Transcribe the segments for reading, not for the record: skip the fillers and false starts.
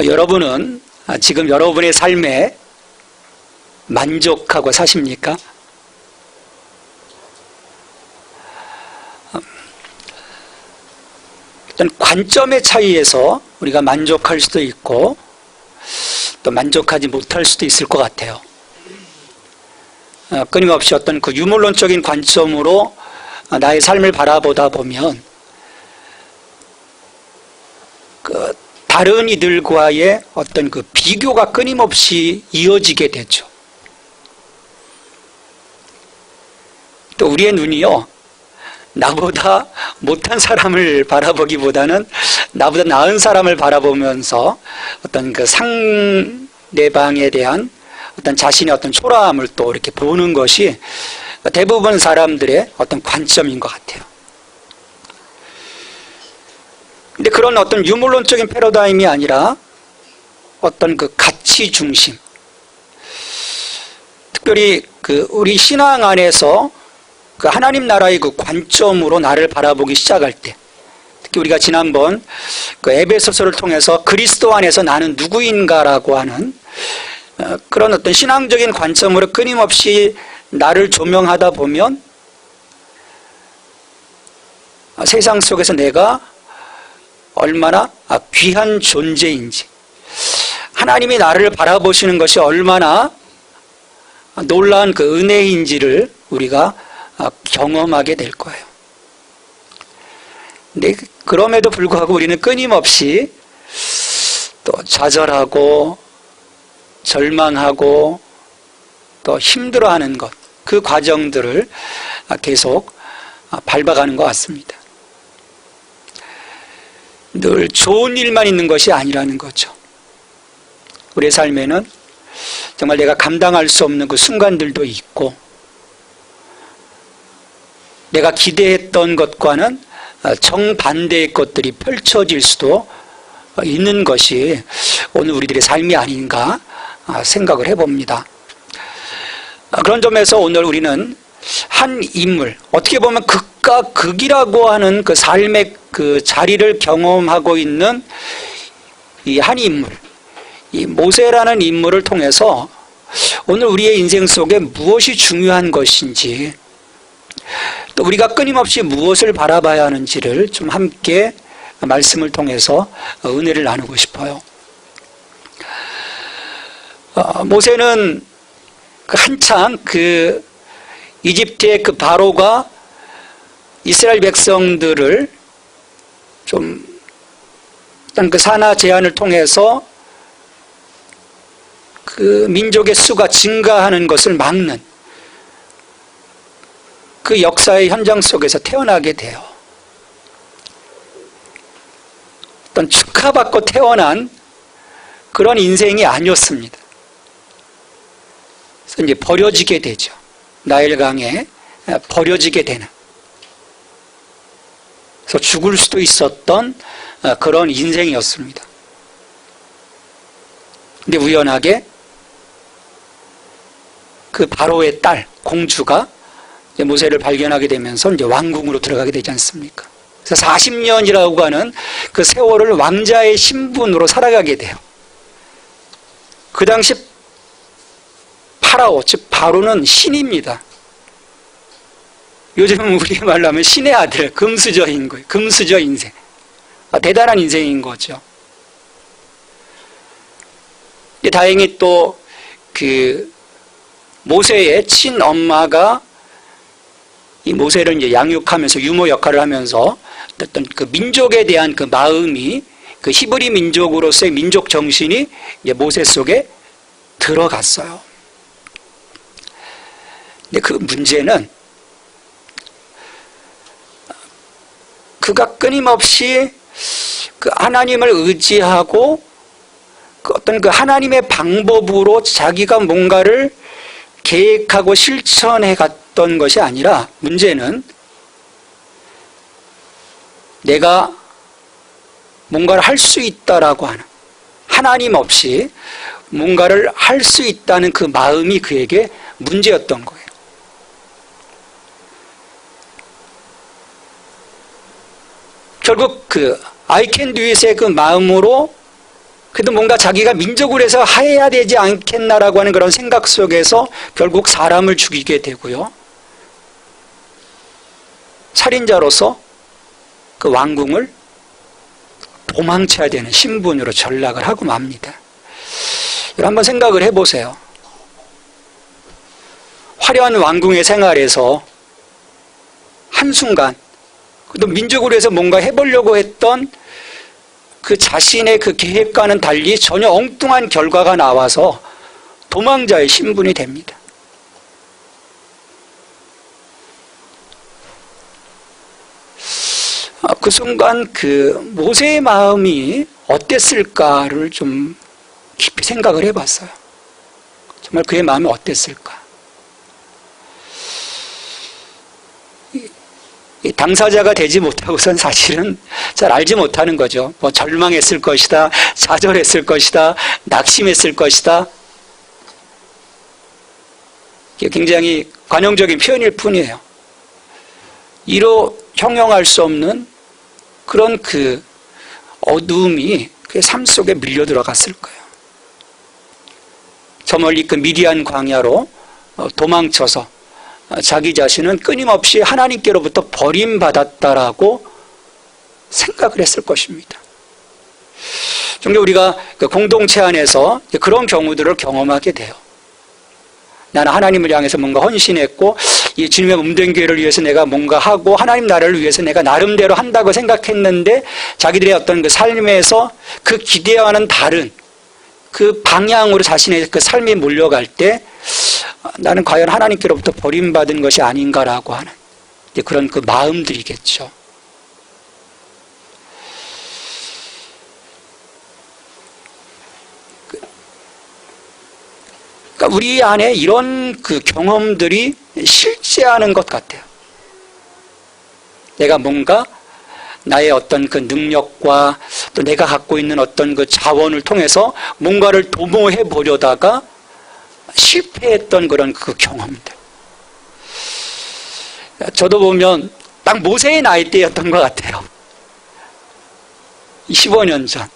여러분은 지금 여러분의 삶에 만족하고 사십니까? 일단 관점의 차이에서 우리가 만족할 수도 있고 또 만족하지 못할 수도 있을 것 같아요. 끊임없이 어떤 그 유물론적인 관점으로 나의 삶을 바라보다 보면 그 다른 이들과의 어떤 그 비교가 끊임없이 이어지게 되죠. 또 우리의 눈이요, 나보다 못한 사람을 바라보기보다는 나보다 나은 사람을 바라보면서 어떤 그 상대방에 대한 어떤 자신의 어떤 초라함을 또 이렇게 보는 것이 대부분 사람들의 어떤 관점인 것 같아요. 근데 그런 어떤 유물론적인 패러다임이 아니라 어떤 그 가치 중심, 특별히 그 우리 신앙 안에서 그 하나님 나라의 그 관점으로 나를 바라보기 시작할 때, 특히 우리가 지난번 그 에베소서를 통해서 그리스도 안에서 나는 누구인가라고 하는 그런 어떤 신앙적인 관점으로 끊임없이 나를 조명하다 보면 세상 속에서 내가 얼마나 귀한 존재인지, 하나님이 나를 바라보시는 것이 얼마나 놀라운 그 은혜인지를 우리가 경험하게 될 거예요. 근데 그럼에도 불구하고 우리는 끊임없이 또 좌절하고 절망하고 또 힘들어하는 것, 그 과정들을 계속 밟아가는 것 같습니다. 늘 좋은 일만 있는 것이 아니라는 거죠. 우리의 삶에는 정말 내가 감당할 수 없는 그 순간들도 있고, 내가 기대했던 것과는 정반대의 것들이 펼쳐질 수도 있는 것이 오늘 우리들의 삶이 아닌가 생각을 해봅니다. 그런 점에서 오늘 우리는 한 인물, 어떻게 보면 극과 극이라고 하는 그 삶의 그 자리를 경험하고 있는 이 한 인물, 이 모세라는 인물을 통해서 오늘 우리의 인생 속에 무엇이 중요한 것인지, 또 우리가 끊임없이 무엇을 바라봐야 하는지를 좀 함께 말씀을 통해서 은혜를 나누고 싶어요. 모세는 한창 그 이집트의 그 바로가 이스라엘 백성들을 좀 어떤 그 산하 제한을 통해서 그 민족의 수가 증가하는 것을 막는 그 역사의 현장 속에서 태어나게 돼요. 어떤 축하받고 태어난 그런 인생이 아니었습니다. 그래서 이제 버려지게 되죠. 나일강에 버려지게 되는. 그래서 죽을 수도 있었던 그런 인생이었습니다. 근데 우연하게 그 바로의 딸, 공주가 모세를 발견하게 되면서 이제 왕궁으로 들어가게 되지 않습니까? 그래서 40년이라고 하는 그 세월을 왕자의 신분으로 살아가게 돼요. 그 당시 파라오, 즉 바로는 신입니다. 요즘 우리 말로 하면 신의 아들, 금수저인 거예요. 금수저 인생. 대단한 인생인 거죠. 다행히 또 그 모세의 친엄마가 이 모세를 이제 양육하면서 유모 역할을 하면서 어떤 그 민족에 대한 그 마음이, 그 히브리 민족으로서의 민족 정신이 이제 모세 속에 들어갔어요. 근데 그 문제는 그가 끊임없이 그 하나님을 의지하고 그 어떤 그 하나님의 방법으로 자기가 뭔가를 계획하고 실천해 갔던 것이 아니라, 문제는 내가 뭔가를 할 수 있다라고 하는, 하나님 없이 뭔가를 할 수 있다는 그 마음이 그에게 문제였던 거예요. 결국 그 I can do it의 그 마음으로 그래도 뭔가 자기가 민족을 해서 해야 되지 않겠나라고 하는 그런 생각 속에서 결국 사람을 죽이게 되고요. 살인자로서 그 왕궁을 도망쳐야 되는 신분으로 전락을 하고 맙니다. 여러분 한번 생각을 해보세요. 화려한 왕궁의 생활에서 한순간 또 민족을 위해서 뭔가 해보려고 했던 그 자신의 그 계획과는 달리 전혀 엉뚱한 결과가 나와서 도망자의 신분이 됩니다. 그 순간 그 모세의 마음이 어땠을까를 좀 깊이 생각을 해봤어요. 정말 그의 마음이 어땠을까? 이 당사자가 되지 못하고선 사실은 잘 알지 못하는 거죠. 뭐 절망했을 것이다, 좌절했을 것이다, 낙심했을 것이다. 이게 굉장히 관용적인 표현일 뿐이에요. 이로 형용할 수 없는 그런 그 어두움이 그의 삶 속에 밀려 들어갔을 거예요. 저 멀리 그 미디안 광야로 도망쳐서 자기 자신은 끊임없이 하나님께로부터 버림받았다라고 생각을 했을 것입니다. 종종 우리가 그 공동체 안에서 그런 경우들을 경험하게 돼요. 나는 하나님을 향해서 뭔가 헌신했고 이 주님의 몸된 교회를 위해서 내가 뭔가 하고 하나님 나라를 위해서 내가 나름대로 한다고 생각했는데 자기들의 어떤 그 삶에서 그 기대와는 다른 그 방향으로 자신의 그 삶이 몰려갈 때 나는 과연 하나님께로부터 버림받은 것이 아닌가라고 하는 그런 그 마음들이겠죠. 그러니까 우리 안에 이런 그 경험들이 실제하는 것 같아요. 내가 뭔가 나의 어떤 그 능력과 또 내가 갖고 있는 어떤 그 자원을 통해서 뭔가를 도모해 보려다가 실패했던 그런 그 경험들. 저도 보면 딱 모세의 나이대였던 것 같아요. 15년 전,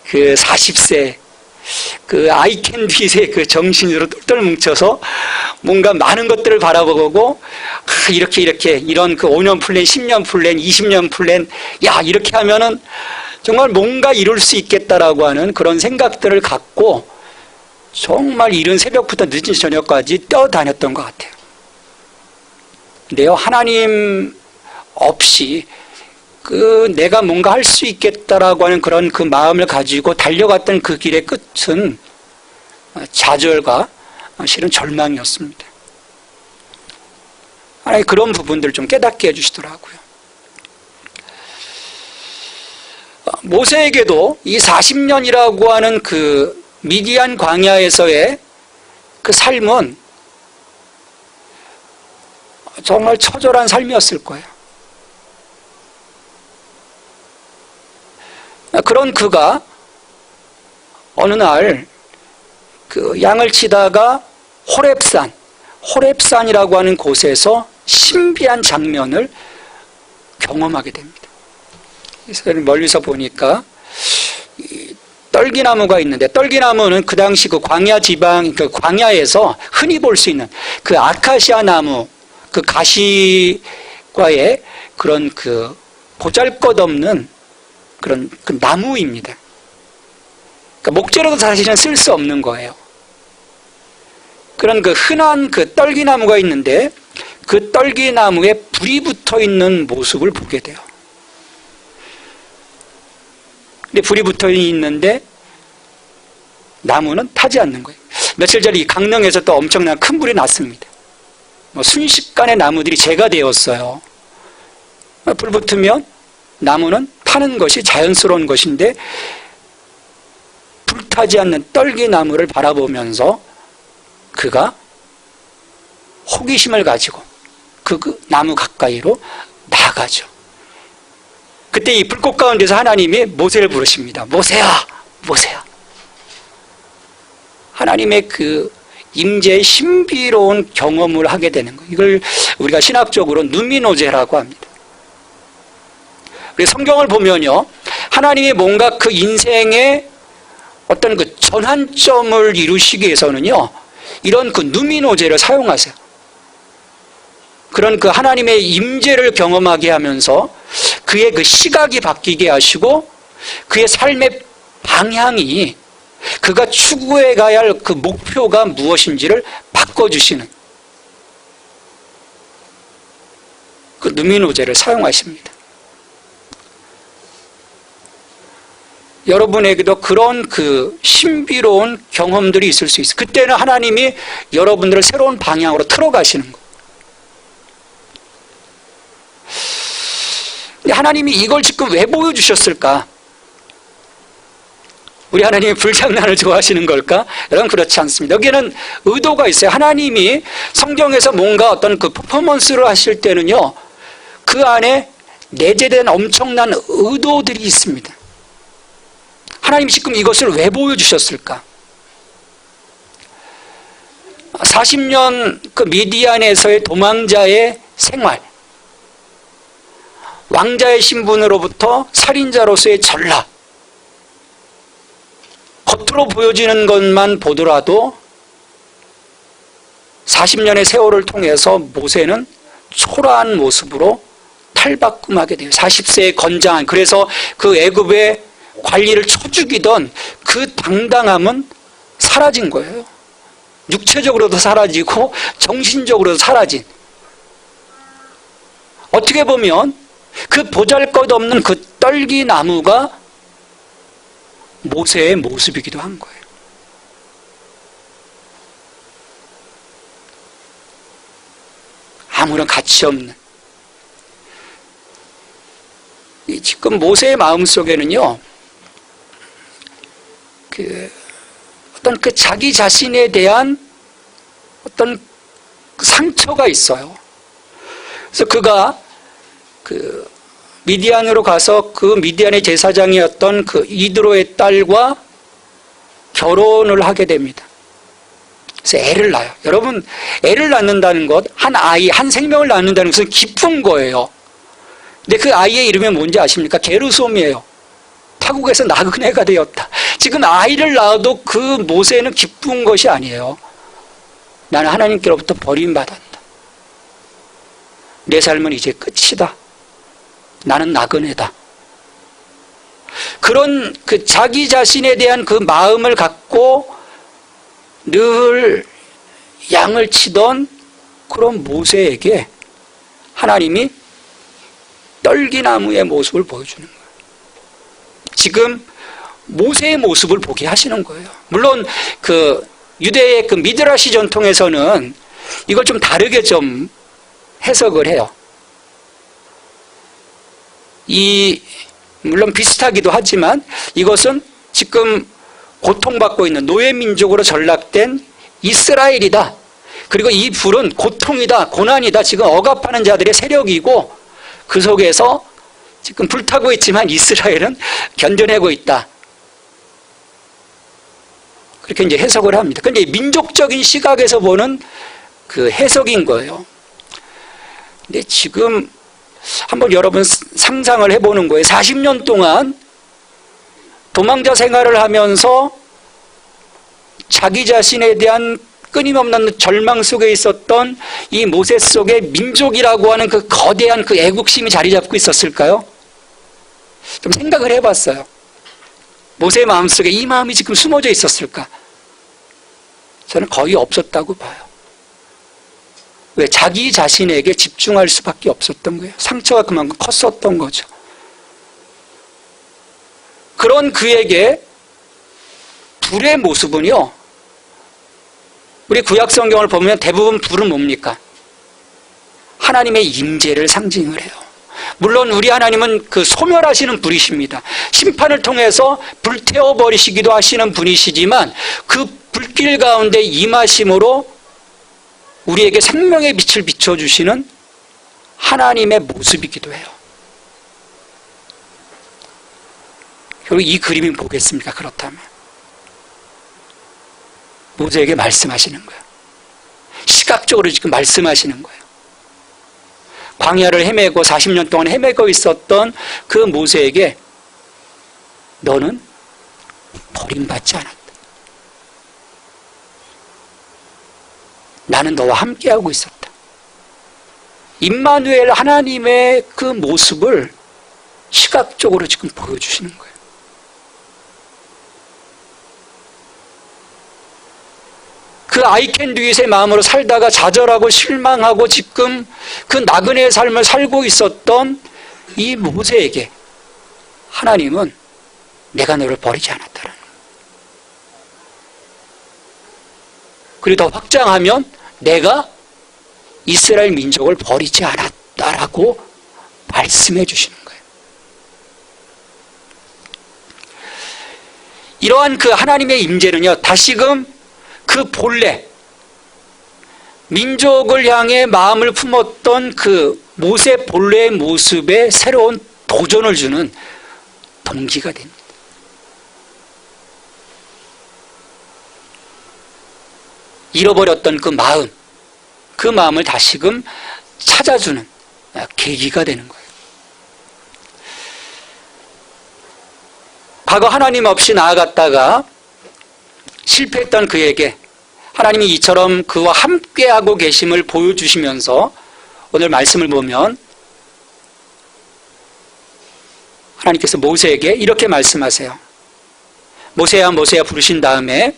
그 40세, 그 I can do의 그 정신으로 똘똘 뭉쳐서 뭔가 많은 것들을 바라보고 이렇게 이런 그 5년 플랜, 10년 플랜, 20년 플랜, 야 이렇게 하면은 정말 뭔가 이룰 수 있겠다라고 하는 그런 생각들을 갖고 정말 이른 새벽부터 늦은 저녁까지 뛰어다녔던 것 같아요. 근데요, 하나님 없이 그 내가 뭔가 할 수 있겠다라고 하는 그런 그 마음을 가지고 달려갔던 그 길의 끝은 좌절과 실은 절망이었습니다. 하나님 그런 부분들을 좀 깨닫게 해주시더라고요. 모세에게도 이 40년이라고 하는 그 미디안 광야에서의 그 삶은 정말 처절한 삶이었을 거예요. 그런 그가 어느 날 그 양을 치다가 호렙산이라고 하는 곳에서 신비한 장면을 경험하게 됩니다. 그래서 멀리서 보니까 떨기나무가 있는데, 떨기나무는 그 당시 그 광야 지방, 그 광야에서 흔히 볼 수 있는 그 아카시아 나무, 그 가시과의 그런 그 보잘것없는 그런 그 나무입니다. 그러니까 목재로도 사실은 쓸 수 없는 거예요. 그런 그 흔한 그 떨기나무가 있는데 그 떨기나무에 불이 붙어 있는 모습을 보게 돼요. 근데 불이 붙어 있는데 나무는 타지 않는 거예요. 며칠 전에 이 강릉에서 또 엄청난 큰 불이 났습니다. 순식간에 나무들이 재가 되었어요. 불 붙으면 나무는 타는 것이 자연스러운 것인데 불타지 않는 떨기나무를 바라보면서 그가 호기심을 가지고 그 나무 가까이로 나가죠. 그때 이 불꽃 가운데서 하나님이 모세를 부르십니다. 모세야, 모세야. 하나님의 그 임재의 신비로운 경험을 하게 되는 거예요. 이걸 우리가 신학적으로 누미노제라고 합니다. 우리 성경을 보면요, 하나님이 뭔가 그 인생의 어떤 그 전환점을 이루시기 위해서는요, 이런 그 누미노제를 사용하세요. 그런 그 하나님의 임재를 경험하게 하면서 그의 그 시각이 바뀌게 하시고 그의 삶의 방향이 그가 추구해 가야 할 그 목표가 무엇인지를 바꿔주시는 그 누미노제를 사용하십니다. 여러분에게도 그런 그 신비로운 경험들이 있을 수 있어요. 그때는 하나님이 여러분들을 새로운 방향으로 틀어가시는 거예요. 근데 하나님이 이걸 지금 왜 보여주셨을까? 우리 하나님이 불장난을 좋아하시는 걸까? 여러분, 그렇지 않습니다. 여기에는 의도가 있어요. 하나님이 성경에서 뭔가 어떤 그 퍼포먼스를 하실 때는요, 그 안에 내재된 엄청난 의도들이 있습니다. 하나님이 지금 이것을 왜 보여주셨을까? 40년 그 미디안에서의 도망자의 생활, 왕자의 신분으로부터 살인자로서의 전락, 겉으로 보여지는 것만 보더라도 40년의 세월을 통해서 모세는 초라한 모습으로 탈바꿈하게 돼요. 40세의 건장한, 그래서 그 애굽의 관리를 쳐죽이던 그 당당함은 사라진 거예요. 육체적으로도 사라지고 정신적으로도 사라진. 어떻게 보면 그 보잘것없는 그 떨기나무가 모세의 모습이기도 한 거예요. 아무런 가치 없는. 지금 모세의 마음속에는요, 어떤 그 자기 자신에 대한 어떤 상처가 있어요. 그래서 그가 그 미디안으로 가서 그 미디안의 제사장이었던 그 이드로의 딸과 결혼을 하게 됩니다. 그래서 애를 낳아요. 여러분, 애를 낳는다는 것, 한 아이, 한 생명을 낳는다는 것은 기쁜 거예요. 근데 그 아이의 이름이 뭔지 아십니까? 게르솜이에요. 타국에서 나그네가 되었다. 지금 아이를 낳아도 그 모세는 기쁜 것이 아니에요. 나는 하나님께로부터 버림받았다. 내 삶은 이제 끝이다. 나는 나그네다. 그런 그 자기 자신에 대한 그 마음을 갖고 늘 양을 치던 그런 모세에게 하나님이 떨기나무의 모습을 보여주는 거예요. 지금 모세의 모습을 보게 하시는 거예요. 물론 그 유대의 그 미드라시 전통에서는 이걸 좀 다르게 좀 해석을 해요. 물론 비슷하기도 하지만 이것은 지금 고통받고 있는 노예민족으로 전락된 이스라엘이다. 그리고 이 불은 고통이다, 고난이다. 지금 억압하는 자들의 세력이고 그 속에서 지금 불타고 있지만 이스라엘은 견뎌내고 있다. 그렇게 이제 해석을 합니다. 근데 민족적인 시각에서 보는 그 해석인 거예요. 근데 지금 한번 여러분 상상을 해보는 거예요. 40년 동안 도망자 생활을 하면서 자기 자신에 대한 끊임없는 절망 속에 있었던 이 모세 속에 민족이라고 하는 그 거대한 그 애국심이 자리 잡고 있었을까요? 좀 생각을 해봤어요. 모세의 마음속에 이 마음이 지금 숨어져 있었을까? 저는 거의 없었다고 봐요. 왜? 자기 자신에게 집중할 수밖에 없었던 거예요. 상처가 그만큼 컸었던 거죠. 그런 그에게 불의 모습은요, 우리 구약 성경을 보면 대부분 불은 뭡니까? 하나님의 임재를 상징을 해요. 물론 우리 하나님은 그 소멸하시는 분이십니다. 심판을 통해서 불태워버리시기도 하시는 분이시지만 그 불길 가운데 임하심으로 우리에게 생명의 빛을 비춰주시는 하나님의 모습이기도 해요. 그리고 이 그림이 뭐겠습니까? 그렇다면 모세에게 말씀하시는 거예요. 시각적으로 지금 말씀하시는 거예요. 광야를 헤매고 40년 동안 헤매고 있었던 그 모세에게 너는 버림받지 않았다. 나는 너와 함께하고 있었다. 임마누엘 하나님의 그 모습을 시각적으로 지금 보여주시는 거예요. 그 I can do it의 마음으로 살다가 좌절하고 실망하고 지금 그 나그네의 삶을 살고 있었던 이 모세에게 하나님은 내가 너를 버리지 않았다라는 거예요. 그리고 더 확장하면 내가 이스라엘 민족을 버리지 않았다라고 말씀해 주시는 거예요. 이러한 그 하나님의 임재는요, 다시금 그 본래 민족을 향해 마음을 품었던 그 모세 본래의 모습에 새로운 도전을 주는 동기가 됩니다. 잃어버렸던 그 마음을 다시금 찾아주는 계기가 되는 거예요. 과거 하나님 없이 나아갔다가 실패했던 그에게 하나님이 이처럼 그와 함께하고 계심을 보여주시면서 오늘 말씀을 보면 하나님께서 모세에게 이렇게 말씀하세요. 모세야 모세야 부르신 다음에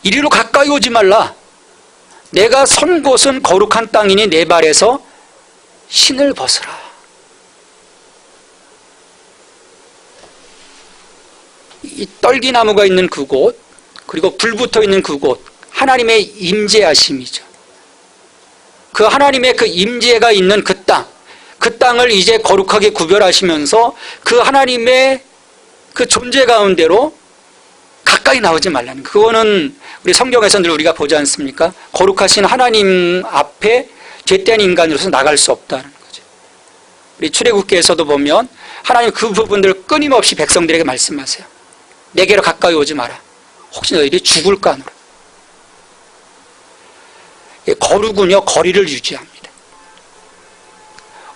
이리로 가까이 오지 말라. 내가 선 곳은 거룩한 땅이니 내 발에서 신을 벗으라. 이 떨기나무가 있는 그곳, 그리고 불 붙어 있는 그곳, 하나님의 임재하심이죠. 그 하나님의 그 임재가 있는 그 땅을 이제 거룩하게 구별하시면서 그 하나님의 그 존재 가운데로 가까이 나오지 말라는, 그거는 우리 성경에서 늘 우리가 보지 않습니까? 거룩하신 하나님 앞에 죄된 인간으로서 나갈 수 없다는 거죠. 우리 출애굽기에서도 보면 하나님 그 부분들을 끊임없이 백성들에게 말씀하세요. 내게로 가까이 오지 마라. 혹시 너희들이 죽을까 하노라. 거룩은요, 거리를 유지합니다.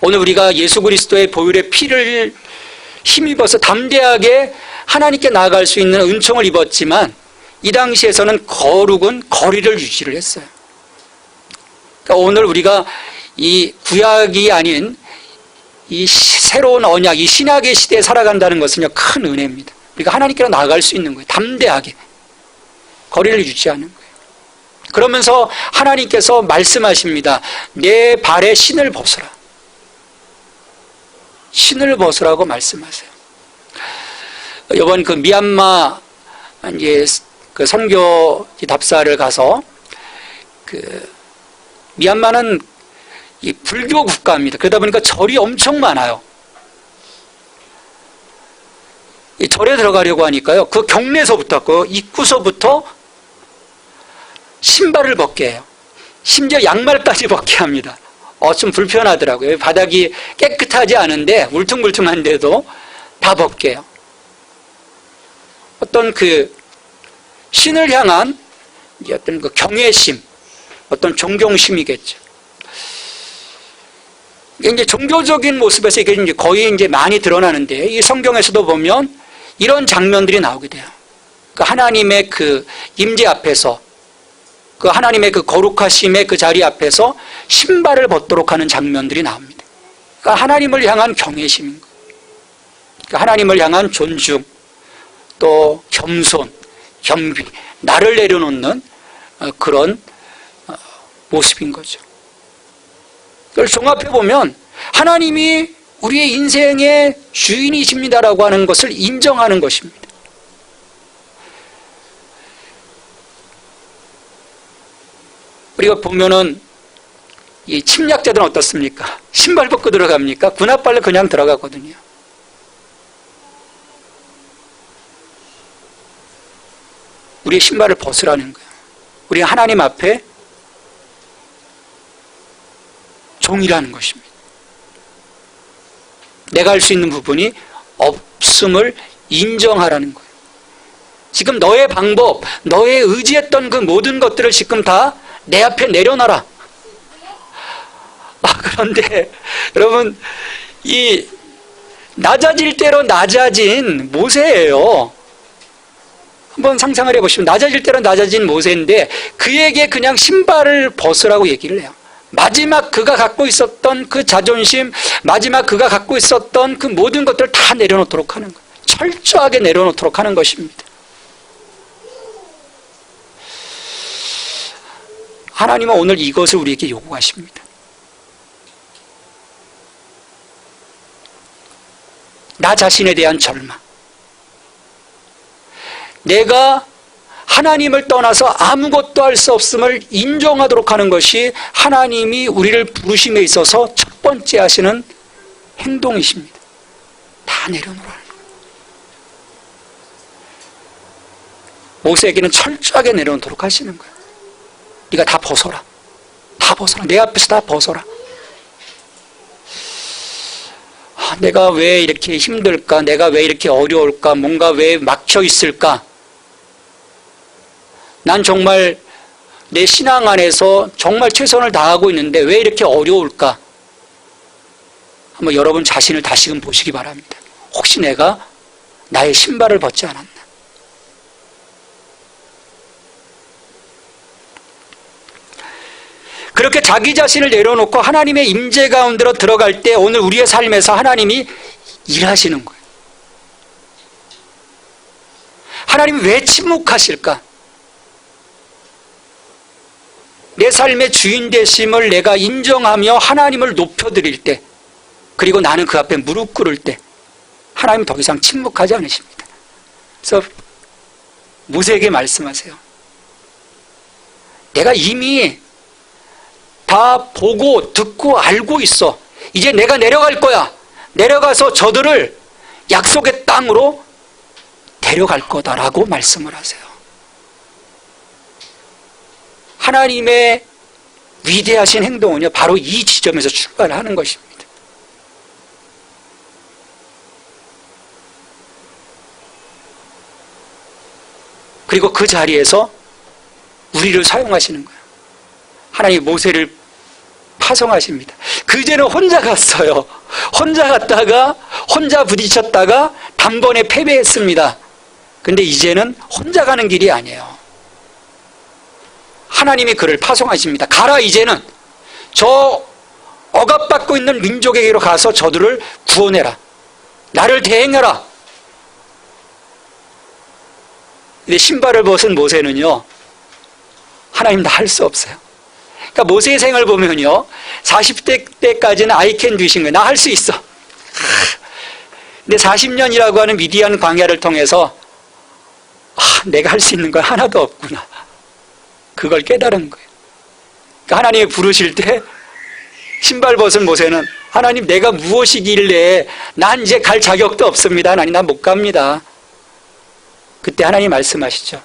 오늘 우리가 예수 그리스도의 보혈의 피를 힘입어서 담대하게 하나님께 나아갈 수 있는 은총을 입었지만 이 당시에서는 거룩은 거리를 유지를 했어요. 그러니까 오늘 우리가 이 구약이 아닌 이 새로운 언약, 이 신약의 시대에 살아간다는 것은요, 큰 은혜입니다. 우리가 하나님께로 나아갈 수 있는 거예요. 담대하게 거리를 유지하는 거예요. 그러면서 하나님께서 말씀하십니다. 내 발에 신을 벗으라. 신을 벗으라고 말씀하세요. 이번 그 미얀마 이제 그 선교 답사를 가서 그 미얀마는 이 불교 국가입니다. 그러다 보니까 절이 엄청 많아요. 이 절에 들어가려고 하니까요, 그 경내서부터, 그 입구서부터 신발을 벗게 해요. 심지어 양말까지 벗게 합니다. 좀 불편하더라고요. 바닥이 깨끗하지 않은데 울퉁불퉁한데도 다 벗게 해요. 어떤 그 신을 향한 어떤 그 경외심, 어떤 존경심이겠죠. 이게 이제 종교적인 모습에서 이게 이제 거의 이제 많이 드러나는데, 이 성경에서도 보면 이런 장면들이 나오게 돼요. 그 하나님의 그 임재 앞에서, 그 하나님의 그 거룩하심의 그 자리 앞에서 신발을 벗도록 하는 장면들이 나옵니다. 그러니까 하나님을 향한 경외심인 거예요. 그러니까 하나님을 향한 존중, 또 겸손, 겸비, 나를 내려놓는 그런 모습인 거죠. 그걸 종합해 보면 하나님이 우리의 인생의 주인이십니다라고 하는 것을 인정하는 것입니다. 우리가 보면은 이 침략자들은 어떻습니까? 신발 벗고 들어갑니까? 군합발로 그냥 들어가거든요. 우리의 신발을 벗으라는 거예요. 우리 하나님 앞에 종이라는 것입니다. 내가 할 수 있는 부분이 없음을 인정하라는 거예요. 지금 너의 방법, 너의 의지했던 그 모든 것들을 지금 다 내 앞에 내려놔라. 그런데 여러분, 이 낮아질 대로 낮아진 모세예요. 한번 상상을 해보시면 낮아질 대로 낮아진 모세인데 그에게 그냥 신발을 벗으라고 얘기를 해요. 마지막 그가 갖고 있었던 그 자존심, 마지막 그가 갖고 있었던 그 모든 것들을 다 내려놓도록 하는 거예요. 철저하게 내려놓도록 하는 것입니다. 하나님은 오늘 이것을 우리에게 요구하십니다. 나 자신에 대한 절망. 내가 하나님을 떠나서 아무것도 할 수 없음을 인정하도록 하는 것이 하나님이 우리를 부르심에 있어서 첫 번째 하시는 행동이십니다. 다 내려놓으라는 거예요. 모세에게는 철저하게 내려놓도록 하시는 거예요. 네가 다 벗어라. 다 벗어라. 내 앞에서 다 벗어라. 내가 왜 이렇게 힘들까? 내가 왜 이렇게 어려울까? 뭔가 왜 막혀 있을까? 난 정말 내 신앙 안에서 정말 최선을 다하고 있는데 왜 이렇게 어려울까? 한번 여러분 자신을 다시금 보시기 바랍니다. 혹시 내가 나의 신발을 벗지 않았나? 그렇게 자기 자신을 내려놓고 하나님의 임재 가운데로 들어갈 때 오늘 우리의 삶에서 하나님이 일하시는 거예요. 하나님이 왜 침묵하실까? 내 삶의 주인 되심을 내가 인정하며 하나님을 높여드릴 때, 그리고 나는 그 앞에 무릎 꿇을 때 하나님 더 이상 침묵하지 않으십니다. 그래서 모세에게 말씀하세요. 내가 이미 다 보고 듣고 알고 있어. 이제 내가 내려갈 거야. 내려가서 저들을 약속의 땅으로 데려갈 거다라고 말씀을 하세요. 하나님의 위대하신 행동은요, 바로 이 지점에서 출발하는 것입니다. 그리고 그 자리에서 우리를 사용하시는 거예요. 하나님이 모세를 파송하십니다. 그제는 혼자 갔어요. 혼자 갔다가 혼자 부딪혔다가 단번에 패배했습니다. 근데 이제는 혼자 가는 길이 아니에요. 하나님이 그를 파송하십니다. 가라, 이제는 저 억압받고 있는 민족에게로 가서 저들을 구원해라. 나를 대행해라. 근데 신발을 벗은 모세는요, 하나님 나 할 수 없어요. 그러니까 모세의 생을 보면요, 40대 때까지는 I can do이신 거예요. 나 할 수 있어. 근데 40년이라고 하는 미디안 광야를 통해서 내가 할 수 있는 건 하나도 없구나. 그걸 깨달은 거예요. 그러니까 하나님이 부르실 때 신발 벗은 모세는 하나님 내가 무엇이길래 난 이제 갈 자격도 없습니다. 하나님 난 못 갑니다. 그때 하나님 말씀하시죠.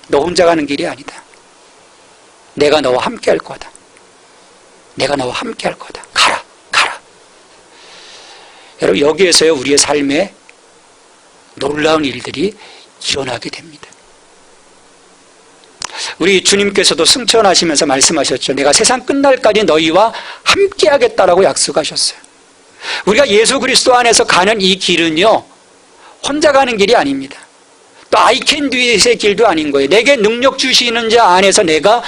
너 혼자 가는 길이 아니다. 내가 너와 함께 할 거다. 내가 너와 함께 할 거다. 가라, 가라. 여러분 여기에서요 우리의 삶에 놀라운 일들이 일어나게 됩니다. 우리 주님께서도 승천하시면서 말씀하셨죠. 내가 세상 끝날까지 너희와 함께 하겠다라고 약속하셨어요. 우리가 예수 그리스도 안에서 가는 이 길은요 혼자 가는 길이 아닙니다. 또 I can do it의 길도 아닌 거예요. 내게 능력 주시는 자 안에서 내가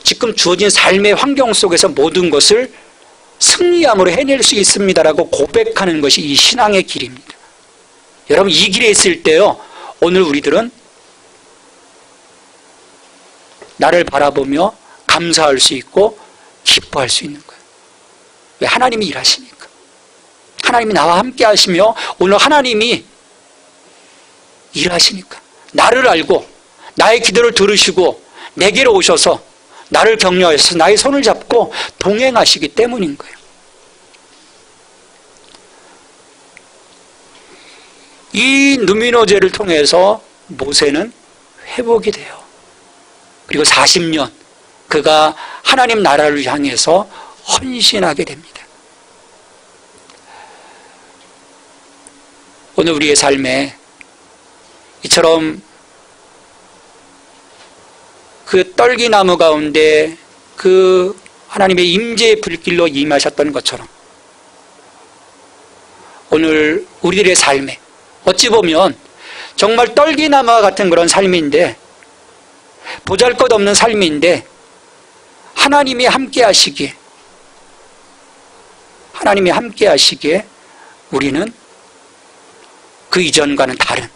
지금 주어진 삶의 환경 속에서 모든 것을 승리함으로 해낼 수 있습니다라고 고백하는 것이 이 신앙의 길입니다. 여러분 이 길에 있을 때요 오늘 우리들은 나를 바라보며 감사할 수 있고 기뻐할 수 있는 거예요. 왜? 하나님이 일하시니까. 하나님이 나와 함께 하시며 오늘 하나님이 일하시니까 나를 알고 나의 기도를 들으시고 내게로 오셔서 나를 격려하셔서 나의 손을 잡고 동행하시기 때문인 거예요. 이 누미노제를 통해서 모세는 회복이 돼요. 그리고 40년 그가 하나님 나라를 향해서 헌신하게 됩니다. 오늘 우리의 삶에 이처럼 그 떨기나무 가운데 그 하나님의 임재의 불길로 임하셨던 것처럼 오늘 우리들의 삶에 어찌 보면 정말 떨기나무와 같은 그런 삶인데, 보잘것없는 삶인데, 하나님이 함께 하시기에 우리는 그 이전과는 다른,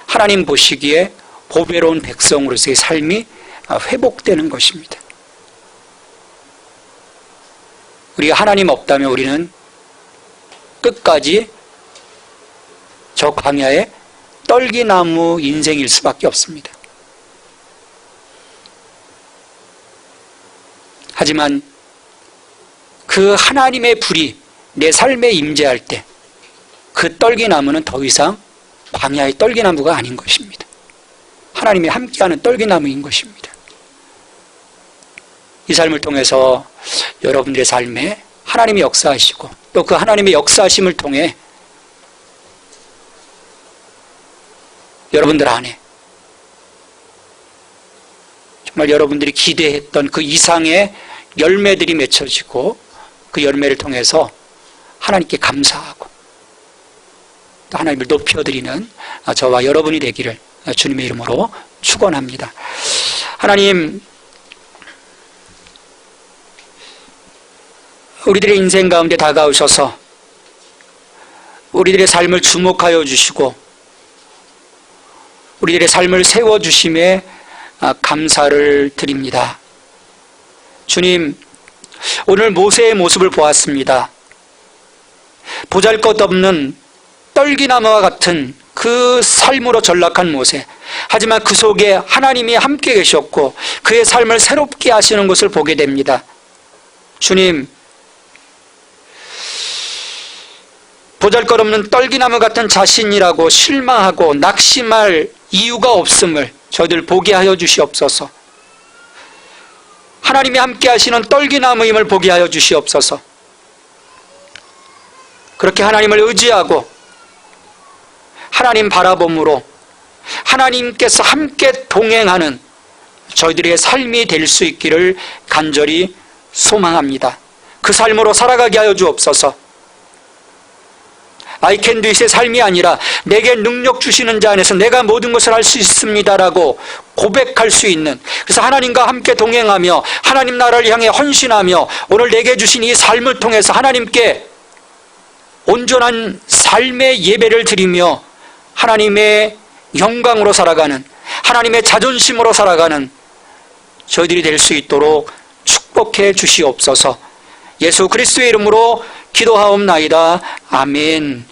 하나님 보시기에 보배로운 백성으로서의 삶이 회복되는 것입니다. 우리가 하나님 없다면 우리는 끝까지 저 광야의 떨기나무 인생일 수밖에 없습니다. 하지만 그 하나님의 불이 내 삶에 임재할 때 그 떨기나무는 더 이상 광야의 떨기나무가 아닌 것입니다. 하나님이 함께하는 떨기나무인 것입니다. 이 삶을 통해서 여러분들의 삶에 하나님이 역사하시고, 또 그 하나님의 역사하심을 통해 여러분들 안에 정말 여러분들이 기대했던 그 이상의 열매들이 맺혀지고, 그 열매를 통해서 하나님께 감사하고 또 하나님을 높여드리는 저와 여러분이 되기를 주님의 이름으로 축원합니다. 하나님, 우리들의 인생 가운데 다가오셔서 우리들의 삶을 주목하여 주시고 우리들의 삶을 세워주심에 감사를 드립니다. 주님, 오늘 모세의 모습을 보았습니다. 보잘것없는 떨기나무와 같은 그 삶으로 전락한 모세, 하지만 그 속에 하나님이 함께 계셨고 그의 삶을 새롭게 하시는 것을 보게 됩니다. 주님, 보잘것없는 떨기나무 같은 자신이라고 실망하고 낙심할 이유가 없음을 저희들 보게 하여 주시옵소서. 하나님이 함께 하시는 떨기나무임을 보게 하여 주시옵소서. 그렇게 하나님을 의지하고 하나님 바라봄으로 하나님께서 함께 동행하는 저희들의 삶이 될 수 있기를 간절히 소망합니다. 그 삶으로 살아가게 하여 주옵소서. I can do it의 삶이 아니라 내게 능력 주시는 자 안에서 내가 모든 것을 할 수 있습니다라고 고백할 수 있는, 그래서 하나님과 함께 동행하며 하나님 나라를 향해 헌신하며 오늘 내게 주신 이 삶을 통해서 하나님께 온전한 삶의 예배를 드리며 하나님의 영광으로 살아가는, 하나님의 자존심으로 살아가는 저희들이 될 수 있도록 축복해 주시옵소서. 예수 그리스도의 이름으로 기도하옵나이다. 아멘.